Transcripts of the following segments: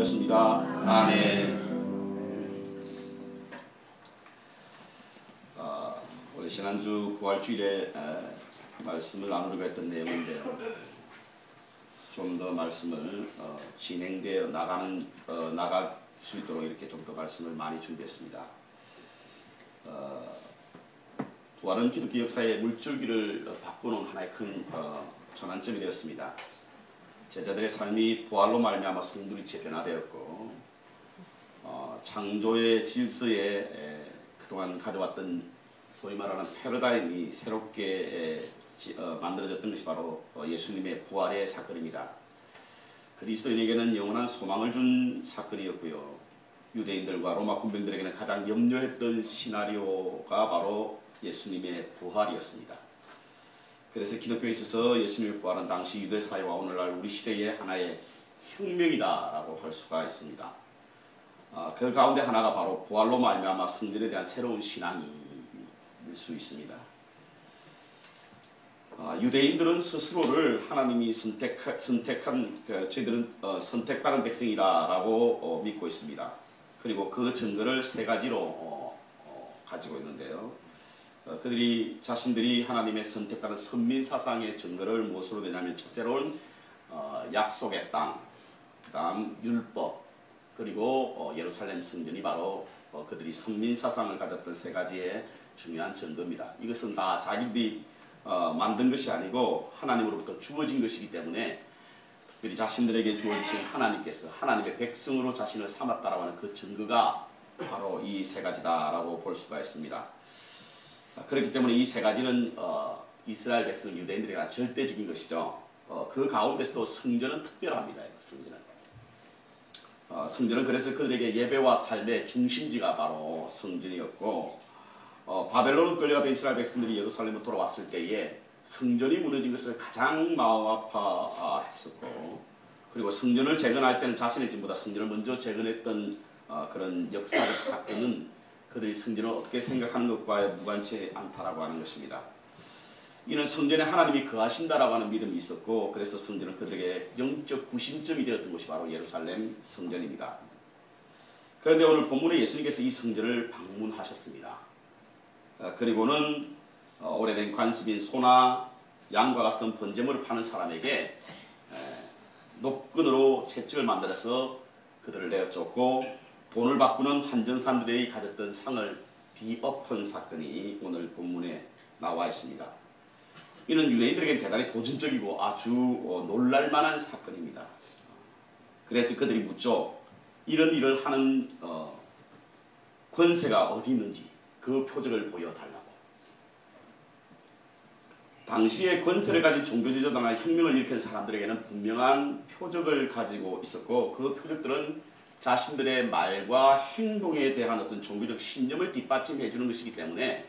기도하겠습니다. 아멘. 우리 지난주 부활주일에 말씀을 나누려고 했던 내용인데요. 좀 더 말씀을 진행되어 나갈 수 있도록 이렇게 좀 더 말씀을 많이 준비했습니다. 부활은 기독교 역사의 물줄기를 바꾸는 하나의 큰 전환점이 되었습니다. 제자들의 삶이 부활로 말미암아 송두리째 변화되었고 창조의 질서에 그동안 가져왔던 소위 말하는 패러다임이 새롭게 만들어졌던 것이 바로 예수님의 부활의 사건입니다. 그리스도인에게는 영원한 소망을 준 사건이었고요. 유대인들과 로마 군병들에게는 가장 염려했던 시나리오가 바로 예수님의 부활이었습니다. 그래서 기독교에 있어서 예수님의 부활은 당시 유대 사회와 오늘날 우리 시대의 하나의 혁명이다라고 할 수가 있습니다. 그 가운데 하나가 바로 부활로 말미암아 성전에 대한 새로운 신앙일 수 있습니다. 유대인들은 스스로를 하나님이 선택한 저희들은 선택받은 백성이다라고 믿고 있습니다. 그리고 그 증거를 세 가지로 가지고 있는데요. 그들이 자신들이 하나님의 선택받은 선민 사상의 증거를 무엇으로 되냐면 첫째로는 약속의 땅, 그 다음 율법, 그리고 예루살렘 성전이 바로 그들이 선민 사상을 가졌던 세 가지의 중요한 증거입니다. 이것은 다 자기들이 만든 것이 아니고 하나님으로부터 주어진 것이기 때문에 특별히 자신들에게 주어진 하나님께서 하나님의 백성으로 자신을 삼았다라고 하는 그 증거가 바로 이 세 가지다라고 볼 수가 있습니다. 그렇기 때문에 이 세 가지는 이스라엘 백성 유대인들에게 절대적인 것이죠. 그 가운데서도 성전은 특별합니다. 성전은 그래서 그들에게 예배와 삶의 중심지가 바로 성전이었고 바벨론으로 끌려갔던 이스라엘 백성들이 예루살렘으로 돌아왔을 때에 성전이 무너진 것을 가장 마음 아파했었고 그리고 성전을 재건할 때는 자신의 집보다 성전을 먼저 재건했던 그런 역사적 사건은 그들이 성전을 어떻게 생각하는 것과 무관치 않다라고 하는 것입니다. 이는 성전에 하나님이 거하신다라고 하는 믿음이 있었고 그래서 성전은 그들에게 영적 구심점이 되었던 것이 바로 예루살렘 성전입니다. 그런데 오늘 본문에 예수님께서 이 성전을 방문하셨습니다. 그리고는 오래된 관습인 소나 양과 같은 번제물을 파는 사람에게 녹근으로 채찍을 만들어서 그들을 내어쫓고 돈을 바꾸는 한정사람들이 가졌던 상을 비엎은 사건이 오늘 본문에 나와 있습니다. 이는 유대인들에게 대단히 도전적이고 아주 놀랄만한 사건입니다. 그래서 그들이 묻죠. 이런 일을 하는 권세가 어디 있는지 그 표적을 보여달라고. 당시에 권세를 가진 종교지도자나 혁명을 일으킨 사람들에게는 분명한 표적을 가지고 있었고 그 표적들은 자신들의 말과 행동에 대한 어떤 종교적 신념을 뒷받침해 주는 것이기 때문에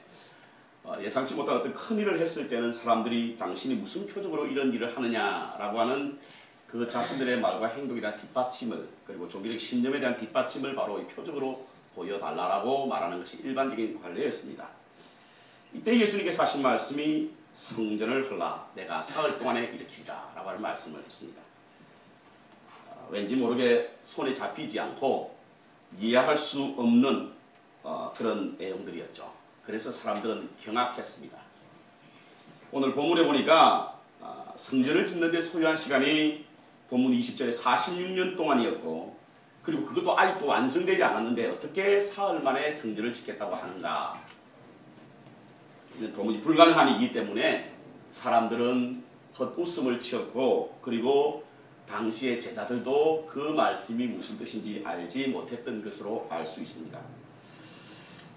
예상치 못한 어떤 큰 일을 했을 때는 사람들이 당신이 무슨 표적으로 이런 일을 하느냐라고 하는 그 자신들의 말과 행동에 대한 뒷받침을 그리고 종교적 신념에 대한 뒷받침을 바로 이 표적으로 보여달라고 말하는 것이 일반적인 관례였습니다. 이때 예수님께서 하신 말씀이 성전을 헐라 내가 사흘 동안에 일으키리라 라고 하는 말씀을 했습니다. 왠지 모르게 손에 잡히지 않고 이해할 수 없는 그런 내용들이었죠. 그래서 사람들은 경악했습니다. 오늘 본문에 보니까 성전을 짓는 데 소요한 시간이 본문 20절에 46년 동안이었고 그리고 그것도 아직도 완성되지 않았는데 어떻게 사흘 만에 성전을 짓겠다고 하는가. 이는 도무지 불가능한 일이기 때문에 사람들은 헛웃음을 치었고 그리고 당시의 제자들도 그 말씀이 무슨 뜻인지 알지 못했던 것으로 알 수 있습니다.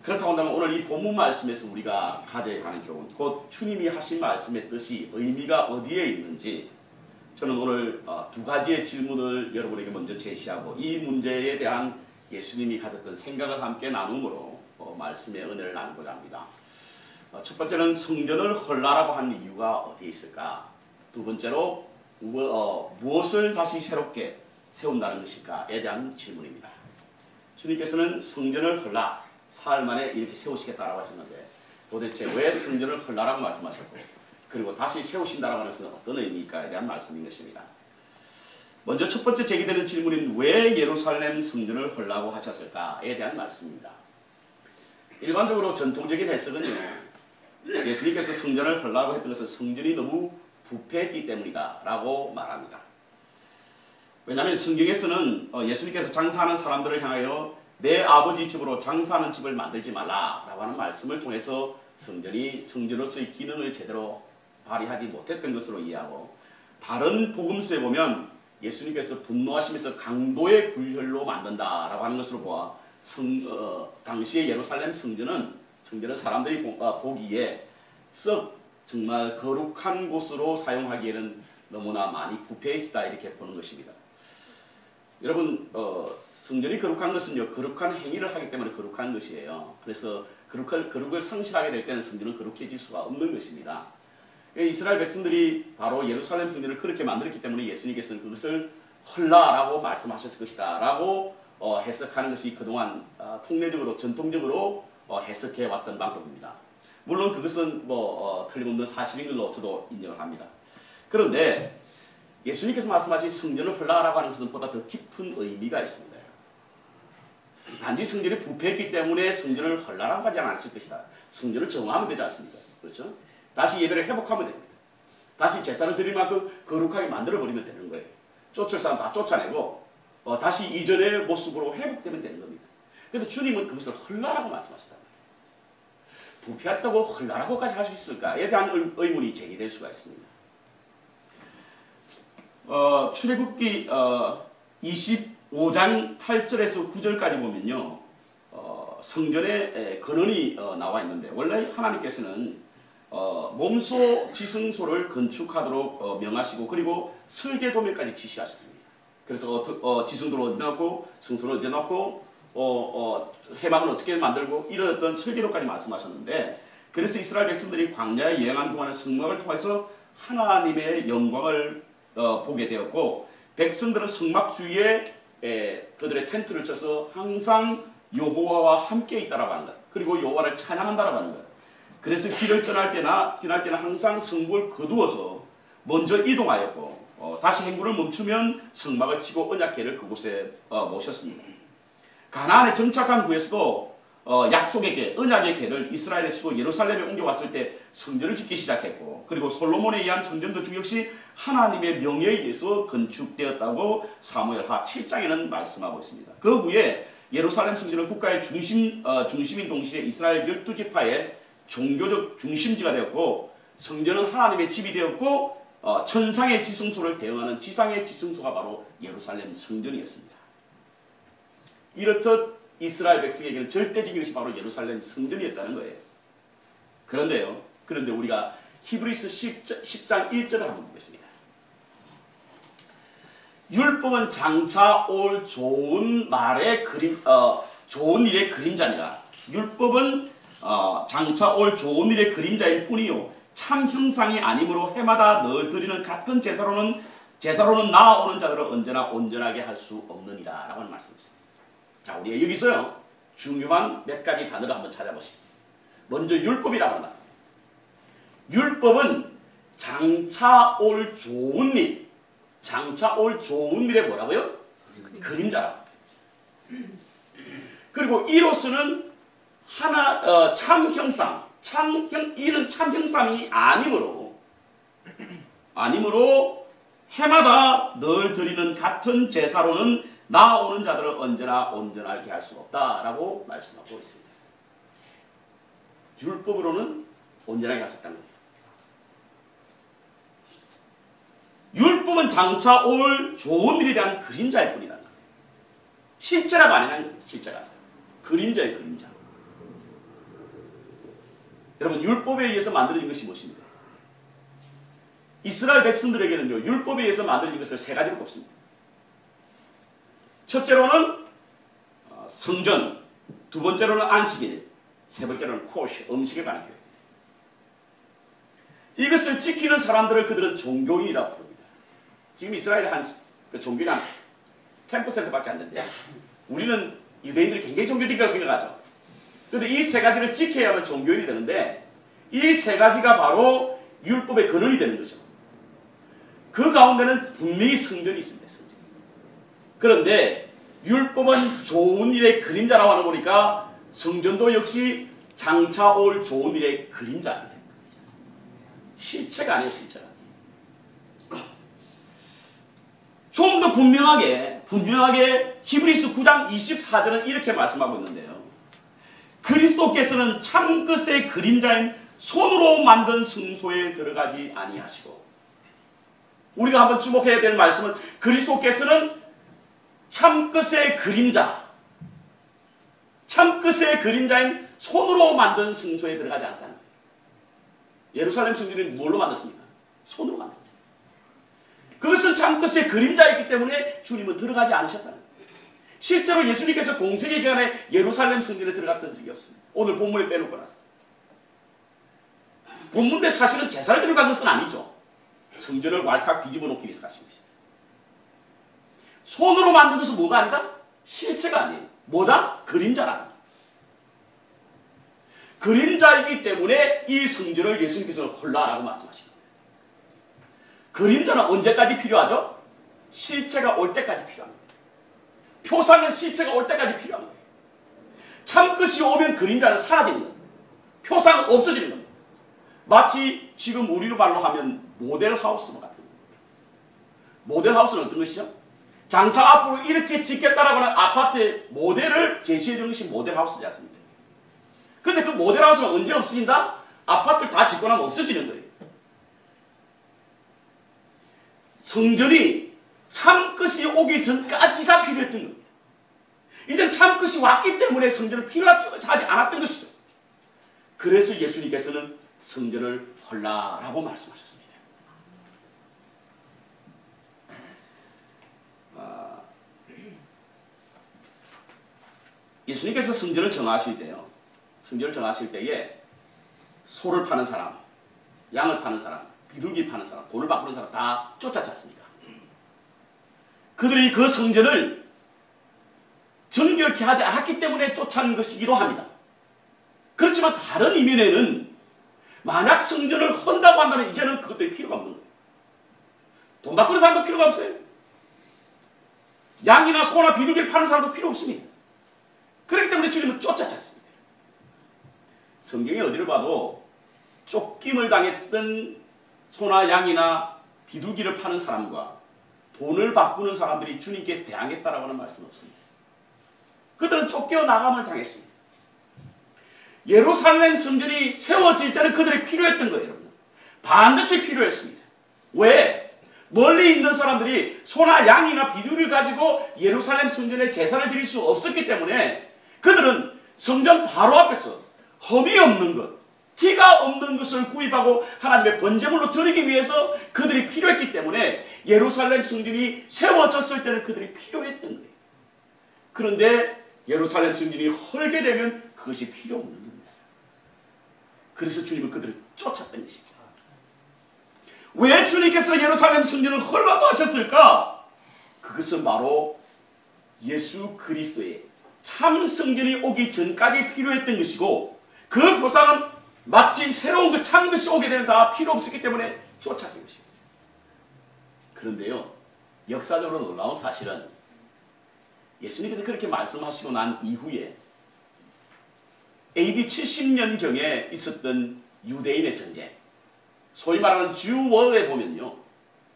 그렇다고 한다면 오늘 이 본문 말씀에서 우리가 가져야 하는 교훈, 곧 주님이 하신 말씀의 뜻이 의미가 어디에 있는지 저는 오늘 두 가지의 질문을 여러분에게 먼저 제시하고 이 문제에 대한 예수님이 가졌던 생각을 함께 나눔으로 말씀의 은혜를 나누고자 합니다. 첫 번째는 성전을 헐라라고 한 이유가 어디에 있을까? 두 번째로 무엇을 다시 새롭게 세운다는 것일까에 대한 질문입니다. 주님께서는 성전을 헐라 사흘 만에 이렇게 세우시겠다라고 하셨는데 도대체 왜 성전을 헐라라고 말씀하셨고 그리고 다시 세우신다라고 하는 것은 어떤 의미일까에 대한 말씀인 것입니다. 먼저 첫 번째 제기되는 질문인 왜 예루살렘 성전을 헐라고 하셨을까에 대한 말씀입니다. 일반적으로 전통적인 해석은요, 예수님께서 성전을 헐라고 했던 것은 성전이 너무 부패했기 때문이다 라고 말합니다. 왜냐하면 성경에서는 예수님께서 장사하는 사람들을 향하여 내 아버지 집으로 장사하는 집을 만들지 말라라고 하는 말씀을 통해서 성전이 성전으로서의 기능을 제대로 발휘하지 못했던 것으로 이해하고, 다른 복음서에 보면 예수님께서 분노하시면서 강도의 불혈로 만든다라고 하는 것으로 보아 당시의 예루살렘 성전은 사람들이 보기에 썩 정말 거룩한 곳으로 사용하기에는 너무나 많이 부패해 있다 이렇게 보는 것입니다. 여러분, 성전이 거룩한 것은요, 거룩한 행위를 하기 때문에 거룩한 것이에요. 그래서 거룩을 상실하게 될 때는 성전은 거룩해질 수가 없는 것입니다. 이스라엘 백성들이 바로 예루살렘 성전을 그렇게 만들었기 때문에 예수님께서는 그것을 헐라라고 말씀하셨을 것이다 라고 해석하는 것이 그동안 통례적으로 전통적으로 해석해 왔던 방법입니다. 물론 그것은 틀림없는 사실인 걸로 저도 인정을 합니다. 그런데 예수님께서 말씀하신 성전을 헐라라고 하는 것은 보다 더 깊은 의미가 있습니다. 단지 성전이 부패했기 때문에 성전을 헐라라고 하지 않았을 것이다. 성전을 정화하면 되지 않습니까? 그렇죠? 다시 예배를 회복하면 됩니다. 다시 제사를 드릴 만큼 거룩하게 만들어버리면 되는 거예요. 쫓을 사람 다 쫓아내고 다시 이전의 모습으로 회복되면 되는 겁니다. 그래서 주님은 그것을 헐라라고 말씀하시다. 부패했다고 헐라라고까지 할 수 있을까에 대한 의문이 제기될 수가 있습니다. 출애굽기 25장 8절에서 9절까지 보면요, 성전에 근원이 나와 있는데, 원래 하나님께서는 몸소 지성소를 건축하도록 명하시고, 그리고 설계 도면까지 지시하셨습니다. 그래서 지성도를 어디 넣고 성소를 어디 넣고 해막은 어떻게 만들고 이런 어떤 설계도까지 말씀하셨는데, 그래서 이스라엘 백성들이 광야에 여행하는 동안에 성막을 통해서 하나님의 영광을 보게 되었고, 백성들은 성막 주위에 그들의 텐트를 쳐서 항상 여호와와 함께 있다라고 하는 것, 그리고 여호와를 찬양한다라고 하는 것. 그래서 길을 떠날 때나 항상 성벽을 거두어서 먼저 이동하였고, 다시 행군을 멈추면 성막을 치고 언약궤를 그곳에 모셨습니다. 가나안에 정착한 후에서도 약속의 궤, 언약의 궤를 이스라엘의 수도 예루살렘에 옮겨왔을 때 성전을 짓기 시작했고, 그리고 솔로몬에 의한 성전 건축 역시 하나님의 명예에 의해서 건축되었다고 사무엘하 7장에는 말씀하고 있습니다. 그 후에 예루살렘 성전은 국가의 중심인 동시에 이스라엘 12지파의 종교적 중심지가 되었고, 성전은 하나님의 집이 되었고, 천상의 지성소를 대응하는 지상의 지성소가 바로 예루살렘 성전이었습니다. 이렇듯 이스라엘 백성에게는 절대적인 것이 바로 예루살렘 성전이었다는 거예요. 그런데 우리가 히브리서 10장 1절을 한번 보겠습니다. 율법은 장차 올 좋은 일의 그림자니라. 율법은 장차 올 좋은 일의 그림자일 뿐이요 참 형상이 아니므로 해마다 늘 드리는 같은 제사로는 나아오는 자들을 언제나 온전하게 할 수 없느니라 라고 하는 말씀이있습니다. 자, 우리가 여기서요 중요한 몇 가지 단어를 한번 찾아보십시오. 먼저 율법이라고 합니다. 율법은 장차 올 좋은 일, 장차 올 좋은 일의 뭐라고요? 그림자라고. 그리고 이로서는 참 형상, 이는 참 형상이 아니므로 해마다 늘 드리는 같은 제사로는 나아오는 자들을 언제나 온전하게 할 수 없다라고 말씀하고 있습니다. 율법으로는 온전하게 할 수 없다는 겁니다. 율법은 장차 올 좋은 일에 대한 그림자일 뿐이라는 거예요. 실제라고 안 해는 실제가 그림자의 그림자. 여러분, 율법에 의해서 만들어진 것이 무엇입니까? 이스라엘 백성들에게는요, 율법에 의해서 만들어진 것을 세 가지로 꼽습니다. 첫째로는 성전, 두 번째로는 안식일, 세 번째로는 코시, 음식에 관한 교육. 이것을 지키는 사람들을 그들은 종교인이라고 부릅니다. 지금 이스라엘의 종교인 한 10%밖에 안 되는데, 우리는 유대인들이 굉장히 종교적이라고 생각하죠. 그런데 이 세 가지를 지켜야만 종교인이 되는데, 이 세 가지가 바로 율법의 근원이 되는 거죠. 그 가운데는 분명히 성전이 있습니다. 성전. 그런데 율법은 좋은 일의 그림자라고 하는 거 보니까 성전도 역시 장차 올 좋은 일의 그림자입니다. 실체가 아니에요. 실체가. 좀 더 분명하게 히브리서 9장 24절은 이렇게 말씀하고 있는데요. 그리스도께서는 참끝의 그림자인 손으로 만든 성소에 들어가지 아니하시고, 우리가 한번 주목해야 될 말씀은 그리스도께서는 참끝의 그림자인 손으로 만든 성소에 들어가지 않았다는 거예요. 예루살렘 성전이 뭘로 만들었습니까? 손으로 만들었죠. 그것은 참끝의 그림자이기 때문에 주님은 들어가지 않으셨다는 거예요. 실제로 예수님께서 공생의 기간에 예루살렘 성전에 들어갔던 적이 없습니다. 오늘 본문에 빼놓고 나서. 본문대 사실은 제사를 들어간 것은 아니죠. 성전을 왈칵 뒤집어 놓기 위해서 가신 것이죠. 손으로 만든 것은 뭐가 아니다? 실체가 아니에요. 뭐다? 그림자라. 그림자이기 때문에 이 성전을 예수님께서는 헐라라고 말씀하십니다. 그림자는 언제까지 필요하죠? 실체가 올 때까지 필요합니다. 표상은 실체가 올 때까지 필요한 거예요. 참끝이 오면 그림자는 사라지는 겁니다. 표상은 없어지는 겁니다. 마치 지금 우리로 말로 하면 모델하우스와 같은 겁니다. 모델하우스는 어떤 것이죠? 장차 앞으로 이렇게 짓겠다라고 하는 아파트의 모델을 제시해 주는 것이 모델하우스지 않습니까? 근데 그 모델하우스가 언제 없어진다? 아파트를 다 짓고 나면 없어지는 거예요. 성전이 참끝이 오기 전까지가 필요했던 겁니다. 이제 참끝이 왔기 때문에 성전을 필요하지 않았던 것이죠. 그래서 예수님께서는 성전을 헐라라고 말씀하셨습니다. 예수님께서 성전을 정하실 때에 소를 파는 사람, 양을 파는 사람, 비둘기 파는 사람, 돈을 바꾸는 사람 다 쫓았지 않습니까? 그들이 그 성전을 정결케 하지 않았기 때문에 쫓아낸 것이기도 합니다. 그렇지만 다른 이면에는 만약 성전을 헌다고 한다면 이제는 그것들이 필요가 없는 거예요. 돈 바꾸는 사람도 필요가 없어요. 양이나 소나 비둘기를 파는 사람도 필요 없습니다. 그렇기 때문에 주님은 쫓았지 않습니다. 성경에 어디를 봐도 쫓김을 당했던 소나 양이나 비둘기를 파는 사람과 돈을 바꾸는 사람들이 주님께 대항했다라고 하는 말씀은 없습니다. 그들은 쫓겨나감을 당했습니다. 예루살렘 성전이 세워질 때는 그들이 필요했던 거예요. 여러분. 반드시 필요했습니다. 왜? 멀리 있는 사람들이 소나 양이나 비둘기를 가지고 예루살렘 성전에 제사를 드릴 수 없었기 때문에 그들은 성전 바로 앞에서 흠이 없는 것, 티가 없는 것을 구입하고 하나님의 번제물로 드리기 위해서 그들이 필요했기 때문에 예루살렘 성전이 세워졌을 때는 그들이 필요했던 거예요. 그런데 예루살렘 성전이 헐게 되면 그것이 필요 없는 겁니다. 그래서 주님은 그들을 쫓았던 것입니다. 왜 주님께서 예루살렘 성전을 헐라고 하셨을까? 그것은 바로 예수 그리스도의 참 성전이 오기 전까지 필요했던 것이고, 그 보상은 마침 새로운 그 참 것이 오게 되면 다 필요 없었기 때문에 쫓았던 것입니다. 그런데요, 역사적으로 놀라운 사실은 예수님께서 그렇게 말씀하시고 난 이후에 AD 70년경에 있었던 유대인의 전쟁, 소위 말하는 주워에 보면요,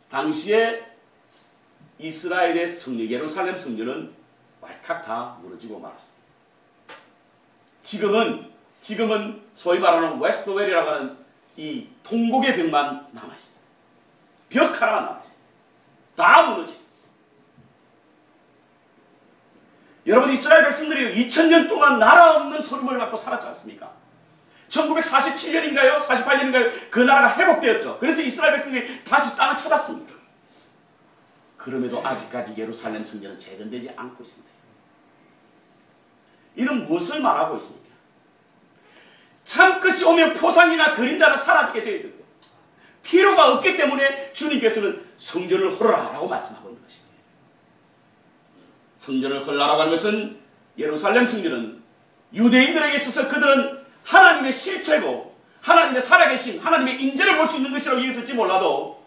당시에 이스라엘의 성전, 예루살렘 성전은 왈칵 다 무너지고 말았습니다. 지금은 소위 말하는 웨스트웰이라고 하는 이 통곡의 벽만 남아있습니다. 벽 하나만 남아있습니다. 다 무너지고. 여러분, 이스라엘 백성들이 2000년 동안 나라 없는 소름을 받고 살았지 않습니까? 1947년인가요? 48년인가요? 그 나라가 회복되었죠. 그래서 이스라엘 백성들이 다시 땅을 찾았습니다. 그럼에도 아직까지 예루살렘 성전은 재건되지 않고 있습니다. 이는 무엇을 말하고 있습니까? 참끝이 오면 표상이나 그림자는 사라지게 되어 있는 거예요. 필요가 없기 때문에 주님께서는 성전을 헐라라고 말씀하고 있는 것입니다. 성전을 헐라라고 하는 것은, 예루살렘 성전은 유대인들에게 있어서 그들은 하나님의 실체고 하나님의 살아계신 하나님의 인재를 볼 수 있는 것이라고 이해했을지 몰라도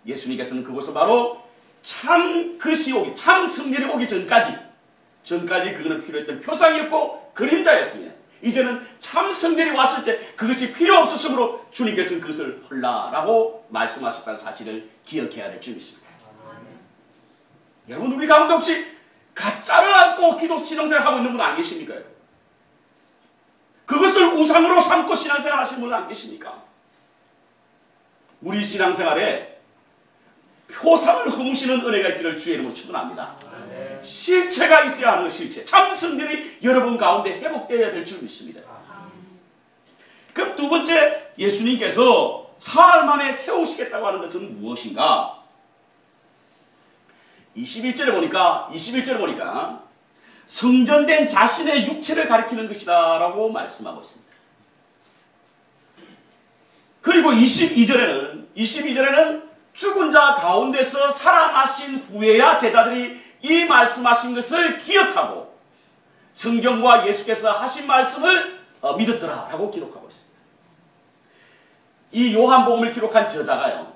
예수님께서는 그곳을 바로 참 것이 오기, 참 성전이 오기 전까지 그거는 필요했던 표상이었고 그림자였으며, 이제는 참 성전이 왔을 때 그것이 필요 없었으므로 주님께서는 그것을 헐라라고 말씀하셨다는 사실을 기억해야 될 줄 믿습니다. 여러분, 우리 가운데 혹시 가짜를 안고 기도 신앙생활 하고 있는 분 안 계십니까? 그것을 우상으로 삼고 신앙생활 하시는 분 안 계십니까? 우리 신앙생활에 표상을 허무시는 은혜가 있기를 주의 이름으로 축원합니다. 실체가 있어야 하는 실체, 참 성전이 여러분 가운데 회복되어야 될 줄 믿습니다. 그럼 두 번째, 예수님께서 사흘 만에 세우시겠다고 하는 것은 무엇인가? 21절에 보니까 성전된 자신의 육체를 가리키는 것이다 라고 말씀하고 있습니다. 그리고 22절에는 죽은 자 가운데서 살아나신 후에야 제자들이 이 말씀하신 것을 기억하고 성경과 예수께서 하신 말씀을 믿었더라 라고 기록하고 있습니다. 이 요한복음을 기록한 저자가요,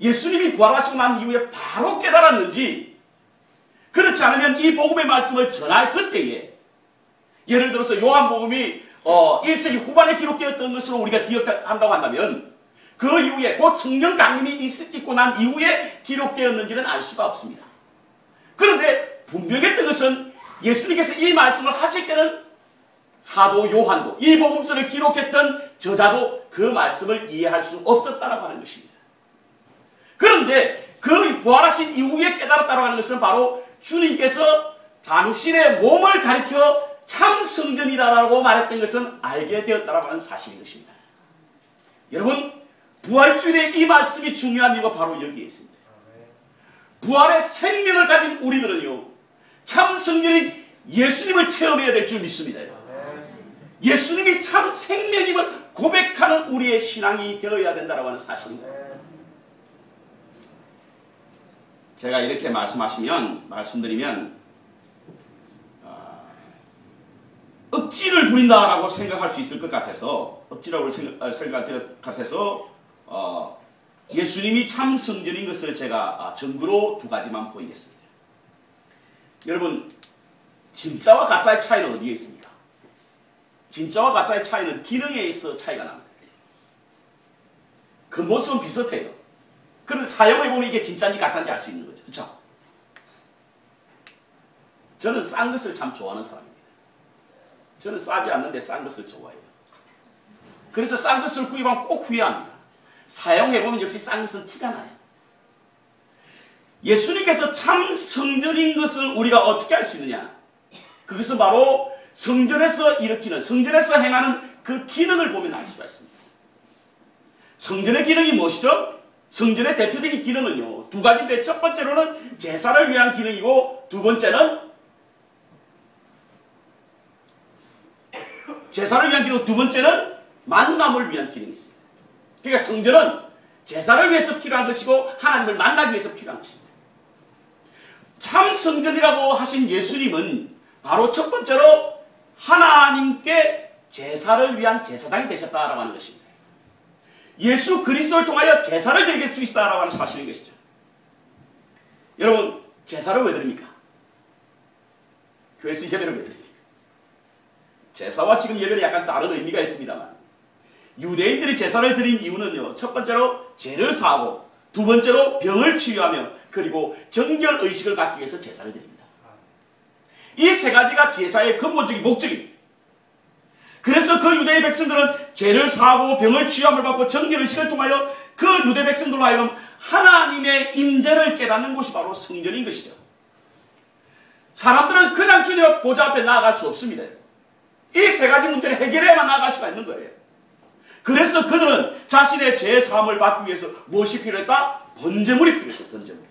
예수님이 부활하시고 난 이후에 바로 깨달았는지, 그렇지 않으면 이 복음의 말씀을 전할 그때에, 예를 들어서 요한복음이 1세기 후반에 기록되었던 것으로 우리가 기억한다고 한다면 그 이후에 곧 성령 강림이 있고 난 이후에 기록되었는지는 알 수가 없습니다. 그런데 분명했던 것은 예수님께서 이 말씀을 하실 때는 사도 요한도, 이 복음서를 기록했던 저자도 그 말씀을 이해할 수 없었다라고 하는 것입니다. 그런데 그 부활하신 이후에 깨달았다고 하는 것은 바로 주님께서 당신의 몸을 가리켜 참 성전이다라고 말했던 것은 알게 되었다라고 하는 사실인 것입니다. 여러분, 부활주일에 이 말씀이 중요한 이유가 바로 여기에 있습니다. 부활의 생명을 가진 우리들은요, 참 성전인 예수님을 체험해야 될 줄 믿습니다. 예수님이 참 생명임을 고백하는 우리의 신앙이 되어야 된다고 하는 사실입니다. 제가 이렇게 말씀드리면 억지를 부린다라고 생각할 수 있을 것 같아서, 억지라고 생각할 것 같아서 예수님이 참 성전인 것을 제가 증거로 두 가지만 보이겠습니다. 여러분, 진짜와 가짜의 차이는 어디에 있습니까? 진짜와 가짜의 차이는 기능에 있어 차이가 납니다. 그 모습은 비슷해요. 그런데 사용해보면 이게 진짜인지 가짜인지 알 수 있는 거죠. 그렇죠? 저는 싼 것을 참 좋아하는 사람입니다. 저는 싸지 않는데 싼 것을 좋아해요. 그래서 싼 것을 구입하면 꼭 후회합니다. 사용해보면 역시 싼 것은 티가 나요. 예수님께서 참 성전인 것을 우리가 어떻게 알 수 있느냐? 그것은 바로 성전에서 일으키는, 성전에서 행하는 그 기능을 보면 알 수가 있습니다. 성전의 기능이 무엇이죠? 성전의 대표적인 기능은요, 두 가지인데, 첫 번째로는 제사를 위한 기능이고, 두 번째는 제사를 위한 기능, 두 번째는 만남을 위한 기능이 있습니다. 그러니까 성전은 제사를 위해서 필요한 것이고 하나님을 만나기 위해서 필요한 것입니다. 참 성전이라고 하신 예수님은 바로 첫 번째로 하나님께 제사를 위한 제사장이 되셨다라고 하는 것입니다. 예수 그리스도를 통하여 제사를 드릴 수 있다라고 하는 사실인 것이죠. 여러분, 제사를 왜 드립니까? 교회에서 예배를 왜 드립니까? 제사와 지금 예배는 약간 다른 의미가 있습니다만, 유대인들이 제사를 드린 이유는요, 첫 번째로 죄를 사하고, 두 번째로 병을 치유하며, 그리고 정결의식을 갖기 위해서 제사를 드립니다. 이 세 가지가 제사의 근본적인 목적입니다. 그래서 그 유대의 백성들은 죄를 사하고 병을 치유함을 받고 정결의식을 통하여 그 유대 백성들로 하여금 하나님의 임재를 깨닫는 곳이 바로 성전인 것이죠. 사람들은 그냥 주님 보좌 앞에 나아갈 수 없습니다. 이 세 가지 문제를 해결해야만 나아갈 수가 있는 거예요. 그래서 그들은 자신의 죄 사함을 받기 위해서 무엇이 필요했다? 번제물이 필요했어요. 번제물.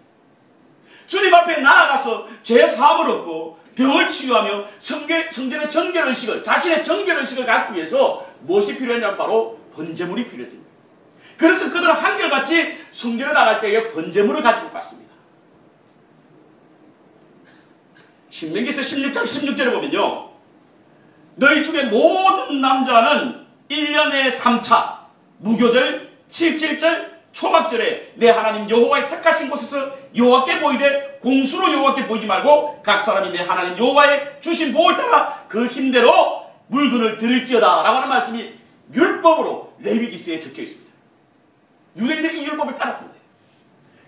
주님 앞에 나아가서 죄 사함을 얻고 병을 치유하며 성전의 정결의식을, 자신의 정결의식을 갖기 위해서 무엇이 필요했냐면 바로 번제물이 필요했던 거예요. 그래서 그들은 한결같이 성전에 나갈 때에 번제물을 가지고 갔습니다. 신명기서 16장 16절에 보면요, 너희 중에 모든 남자는 1년에 3차 무교절, 칠칠절, 초막절에 내 하나님 여호와의 택하신 곳에서 여호와께 보이되 공수로 여호와께 보이지 말고 각 사람이 내 하나님 여호와의 주신 복을 따라 그 힘대로 물건을 드릴지어다 라고 하는 말씀이 율법으로 레위기서에 적혀 있습니다. 유대인들이 이 율법을 따랐던 거예요.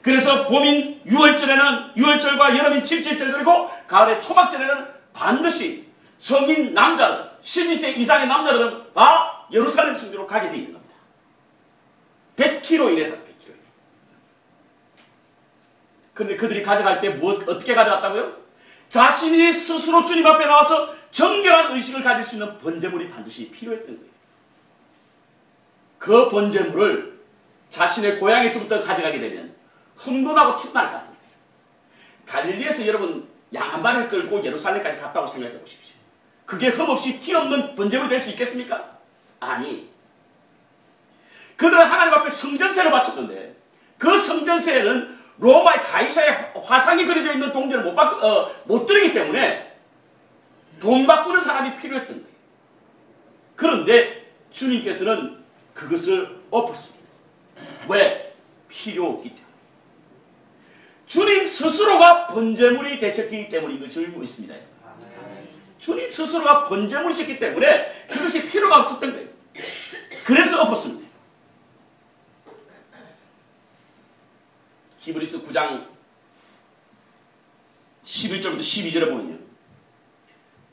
그래서 봄인 6월절에는 6월절과 여름인 7.7절 그리고 가을의 초막절에는 반드시 성인 남자들 12세 이상의 남자들은 다 예루살렘 성지로 가게 되어 있는 겁니다. 100km 이내에서 100km 이내. 그런데 그들이 가져갈 때 어떻게 가져갔다고요? 자신이 스스로 주님 앞에 나와서 정결한 의식을 가질 수 있는 번제물이 반드시 필요했던 거예요. 그 번제물을 자신의 고향에서부터 가져가게 되면 흥분하고 튀어날 것 같은 거예요. 갈릴리에서 여러분 양 한 마리를 끌고 예루살렘까지 갔다고 생각해 보십시오. 그게 흠없이 티 없는 번제물이 될 수 있겠습니까? 아니. 그들은 하나님 앞에 성전세를 바쳤는데 그 성전세에는 로마의 가이사의 화상이 그려져 있는 동전을 못 드리기 때문에 돈 바꾸는 사람이 필요했던 거예요. 그런데 주님께서는 그것을 엎었습니다. 왜? 필요 없기 때문에. 주님 스스로가 번제물이 되셨기 때문인 것을 믿습니다. 주님 스스로가 번제물이셨기 때문에 그것이 필요가 없었던 거예요. 그래서 엎었습니다. 히브리서 9장 11절부터 12절에 보면요.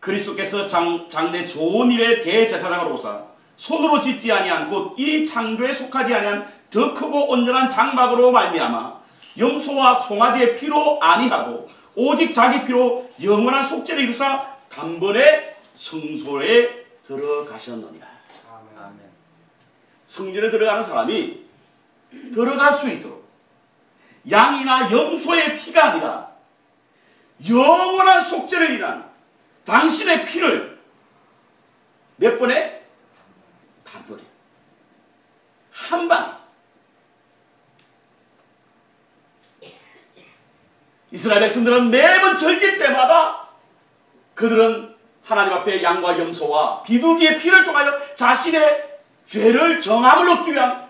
그리스도께서 장래 좋은 일의 대제사장으로 오사 손으로 짓지 아니한 곧 이 창조에 속하지 아니한 더 크고 온전한 장막으로 말미암아 염소와 송아지의 피로 아니하고 오직 자기 피로 영원한 속죄를 이루사 단번에 성소에 들어가셨느니라. 아멘. 성전에 들어가는 사람이 들어갈 수 있도록 양이나 염소의 피가 아니라 영원한 속죄를 위한 당신의 피를 몇 번에? 단번에 한 방에. 이스라엘 백성들은 매번 절기 때마다 그들은 하나님 앞에 양과 염소와 비둘기의 피를 통하여 자신의 죄를 정함을 얻기 위한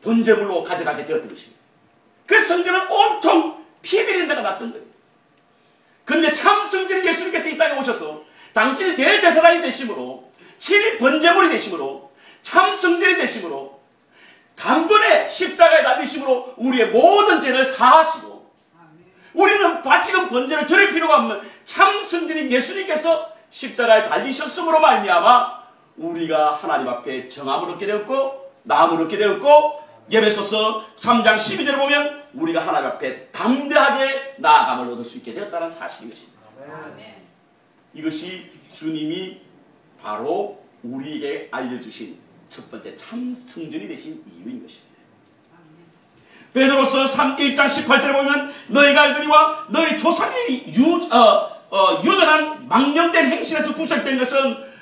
번제물로 가져가게 되었던 것입니다. 그 성전은 온통 피 비린 데가 났던 거예요. 그런데 참 성전인 예수님께서 이 땅에 오셔서 당신이 대제사장이 되심으로 친히 번제물이 되심으로 참 성전이 되심으로 단번에 십자가에 달리심으로 우리의 모든 죄를 사하시고 우리는 다시금 번제를 드릴 필요가 없는 참 성전인 예수님께서 십자가에 달리셨음으로 말미암아 우리가 하나님 앞에 정함을 얻게 되었고 나음을 얻게 되었고 에베소서 3장 12절을 보면 우리가 하나님 앞에 담대하게 나아감을 얻을 수 있게 되었다는 사실인 것입니다. 아멘. 이것이 주님이 바로 우리에게 알려주신 첫 번째 참 성전이 되신 이유인 것입니다. 베드로서 1장 18절에 보면 너희가 알거니와 너희 조상의 유전한 망령된 행실에서 구속된 것은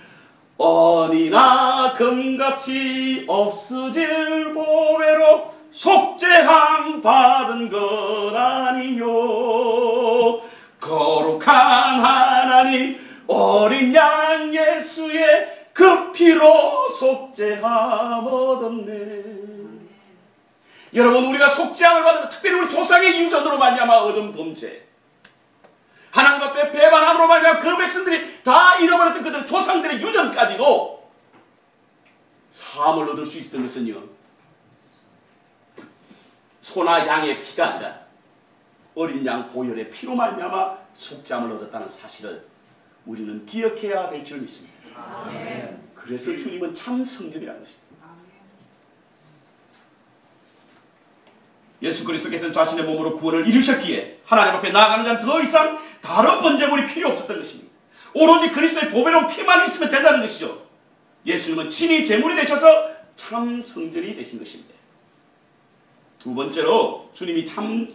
언이나 금같이 없어질 보배로 속죄함 받은 것 아니요 거룩한 하나님 어린 양 예수의 그 피로 속죄함 얻었네. 여러분 우리가 속죄함을 받으면 특별히 우리 조상의 유전으로 말미암아 얻은 범죄 하나님 앞에 배반함으로 말미암아 그 백성들이 다 잃어버렸던 그들의 조상들의 유전까지도 사함을 얻을 수 있었던 것은요 소나 양의 피가 아니라 어린 양 보혈의 피로 말미암아 속죄함을 얻었다는 사실을 우리는 기억해야 될 줄 믿습니다. 아멘. 그래서 주님은 참 성전이라는 것입니다. 예수 그리스도께서는 자신의 몸으로 구원을 이루셨기에 하나님 앞에 나아가는 자는 더 이상 다른 번제물이 필요 없었던 것입니다. 오로지 그리스도의 보배로운 피만 있으면 된다는 것이죠. 예수님은 친히 제물이 되셔서 참 성전이 되신 것입니다. 두 번째로 주님이 참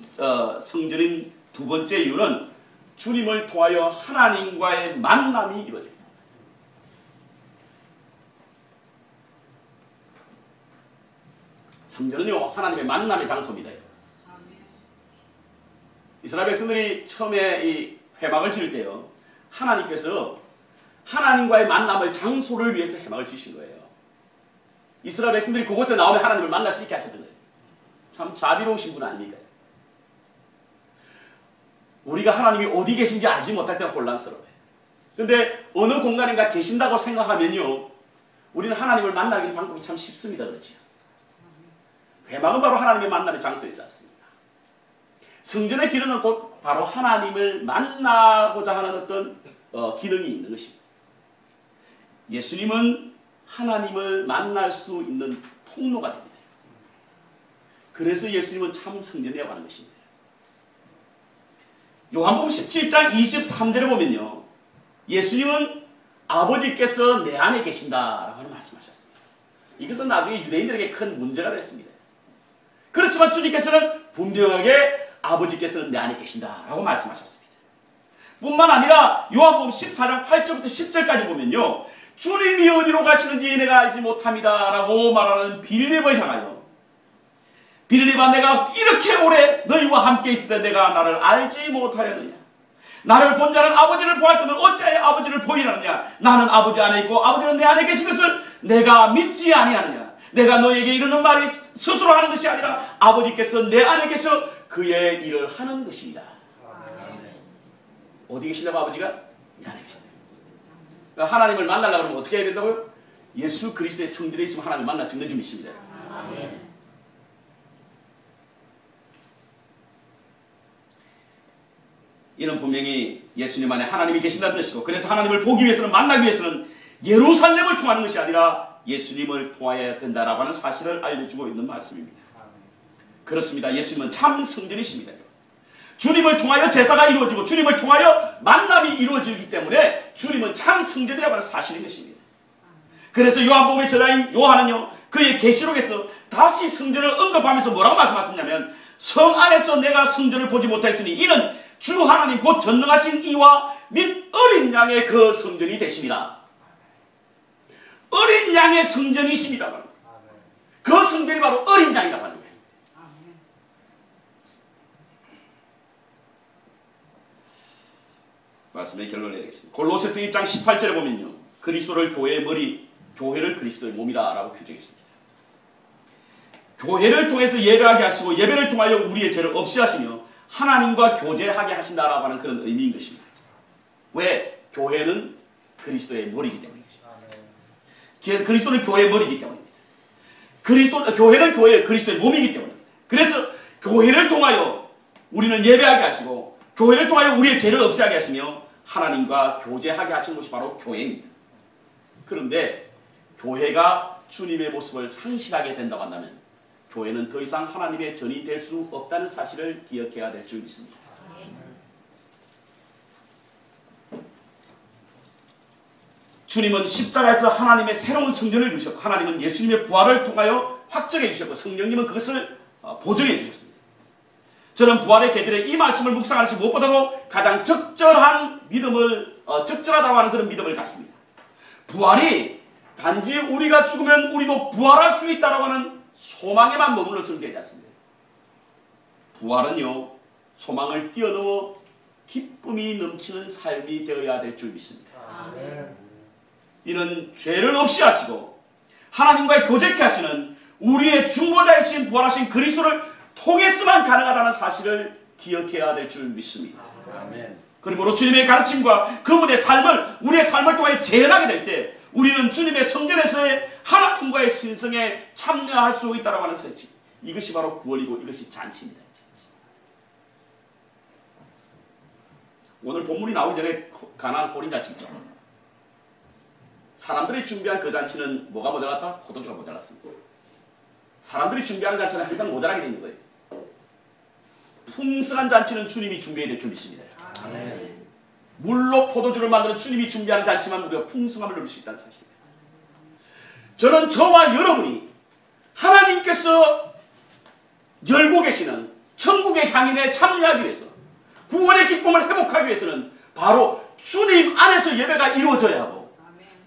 성전인 두 번째 이유는 주님을 통하여 하나님과의 만남이 이루어집니다. 성전은요 하나님의 만남의 장소입니다. 이스라엘 백성들이 처음에 이 회막을 지을 때요 하나님께서 하나님과의 만남을 장소를 위해서 회막을 지으신 거예요. 이스라엘 백성들이 그곳에 나오면 하나님을 만날 수 있게 하셨던 거예요. 참 자비로우신 분 아닙니까? 우리가 하나님이 어디 계신지 알지 못할 때는 혼란스러워요. 근데 어느 공간인가 계신다고 생각하면요, 우리는 하나님을 만나는 방법이 참 쉽습니다. 그렇죠? 회막은 바로 하나님의 만남의 장소였지 않습니까? 성전의 기능은 곧 바로 하나님을 만나고자 하는 어떤 기능이 있는 것입니다. 예수님은 하나님을 만날 수 있는 통로가 됩니다. 그래서 예수님은 참 성전이라고 하는 것입니다. 요한복음 17장 23절에 보면요, 예수님은 아버지께서 내 안에 계신다라고 말씀하셨습니다. 이것은 나중에 유대인들에게 큰 문제가 됐습니다. 그렇지만 주님께서는 분명하게 아버지께서는 내 안에 계신다라고 말씀하셨습니다. 뿐만 아니라 요한복음 14장 8절부터 10절까지 보면요, 주님이 어디로 가시는지 내가 알지 못합니다 라고 말하는 빌립을 향하여, 빌립아, 내가 이렇게 오래 너희와 함께 있을 때 내가 나를 알지 못하였느냐? 나를 본 자는 아버지를 보았거늘 어찌하여 아버지를 보이느냐? 나는 아버지 안에 있고 아버지는 내 안에 계신 것을 내가 믿지 아니하느냐? 내가 너에게 이르는 말이 스스로 하는 것이 아니라 아버지께서 내 안에 계셔 그의 일을 하는 것이니라. 어디 계시냐고? 아버지가 내 안에 계신다. 그러니까 하나님을 만나려고 하면 어떻게 해야 된다고요? 예수 그리스도의 성전에 있으면 하나님을 만날 수 있는 줄 믿습니다. 아멘. 이는 분명히 예수님 안에 하나님이 계신다는 뜻이고, 그래서 하나님을 보기 위해서는, 만나기 위해서는 예루살렘을 통하는 것이 아니라 예수님을 통하여야 된다라고 하는 사실을 알려주고 있는 말씀입니다. 그렇습니다. 예수님은 참 성전이십니다. 주님을 통하여 제사가 이루어지고 주님을 통하여 만남이 이루어지기 때문에 주님은 참 성전이라고 하는 사실인 것입니다. 그래서 요한복음의 저자인 요한은요, 그의 계시록에서 다시 성전을 언급하면서 뭐라고 말씀하셨냐면, 성 안에서 내가 성전을 보지 못했으니 이는 주 하나님 곧 전능하신 이와 및 어린 양의 그 성전이 되심이라. 어린 양의 성전이십니다. 그 성전이 바로 어린 양이라고 하는 거예요. 말씀의 결론을 내리겠습니다. 골로새서 1장 18절에 보면요, 그리스도를 교회의 머리, 교회를 그리스도의 몸이라 라고 규정했습니다. 교회를 통해서 예배하게 하시고 예배를 통하여 우리의 죄를 없이 하시며 하나님과 교제하게 하신다라고 하는 그런 의미인 것입니다. 왜? 교회는 그리스도의 머리이기 때문이죠. 그리스도는 교회의 머리이기 때문입니다. 교회는 그리스도의 몸이기 때문입니다. 그래서 교회를 통하여 우리는 예배하게 하시고 교회를 통하여 우리의 죄를 없애하게 하시며 하나님과 교제하게 하시는 것이 바로 교회입니다. 그런데 교회가 주님의 모습을 상실하게 된다고 한다면 교회는 더 이상 하나님의 전이 될 수 없다는 사실을 기억해야 될 줄 믿습니다. 주님은 십자가에서 하나님의 새로운 성전을 이루셨고, 하나님은 예수님의 부활을 통하여 확정해 주셨고, 성령님은 그것을 보증해 주셨습니다. 저는 부활의 계절에 이 말씀을 묵상할 시 무엇보다도 가장 적절한 믿음을, 적절하다고 하는 그런 믿음을 갖습니다. 부활이 단지 우리가 죽으면 우리도 부활할 수 있다고 하는 소망에만 머물러서는 되지 않습니다. 부활은요, 소망을 뛰어넘어 기쁨이 넘치는 삶이 되어야 될 줄 믿습니다. 아멘. 이는 죄를 없이 하시고 하나님과의 교제케 하시는 우리의 중보자이신 부활하신 그리스도를 통해서만 가능하다는 사실을 기억해야 될 줄 믿습니다. 아멘. 그러므로 주님의 가르침과 그분의 삶을, 우리의 삶을 통해 재현하게 될 때 우리는 주님의 성전에서의 하나님과의 신성에 참여할 수 있다고 하는 사실, 이것이 바로 구원이고 이것이 잔치입니다. 오늘 본문이 나오기 전에 가나안 혼인잔치죠. 사람들이 준비한 그 잔치는 뭐가 모자랐다? 포도주가 모자랐습니다. 사람들이 준비하는 잔치는 항상 모자라게 되는 거예요. 풍성한 잔치는 주님이 준비해야 될 줄 믿습니다. 아멘. 물로 포도주를 만드는 주님이 준비하는 잔치만 우리가 풍성함을 누릴 수 있다는 사실입니다. 저는 저와 여러분이 하나님께서 열고 계시는 천국의 향인에 참여하기 위해서, 구원의 기쁨을 회복하기 위해서는 바로 주님 안에서 예배가 이루어져야 하고,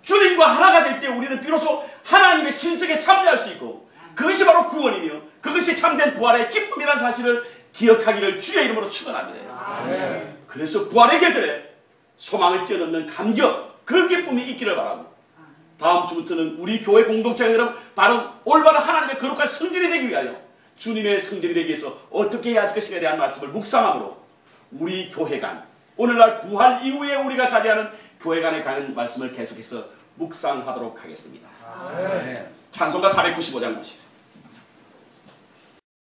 주님과 하나가 될 때 우리는 비로소 하나님의 신성에 참여할 수 있고, 그것이 바로 구원이며 그것이 참된 부활의 기쁨이라는 사실을 기억하기를 주의 이름으로 축원합니다. 아멘. 그래서 부활의 계절에 소망을 뛰어넘는 감격, 그 기쁨이 있기를 바라고, 다음 주부터는 우리 교회 공동체가 여러분 바로 올바른 하나님의 거룩한 성전이 되기 위하여 주님의 성전이 되기 위해서 어떻게 해야 할 것인가에 대한 말씀을 묵상함으로 우리 교회관, 오늘날 부활 이후에 우리가 가져야 하는 교회관에 관한 말씀을 계속해서 묵상하도록 하겠습니다. 찬송가 495장 보시겠습니다.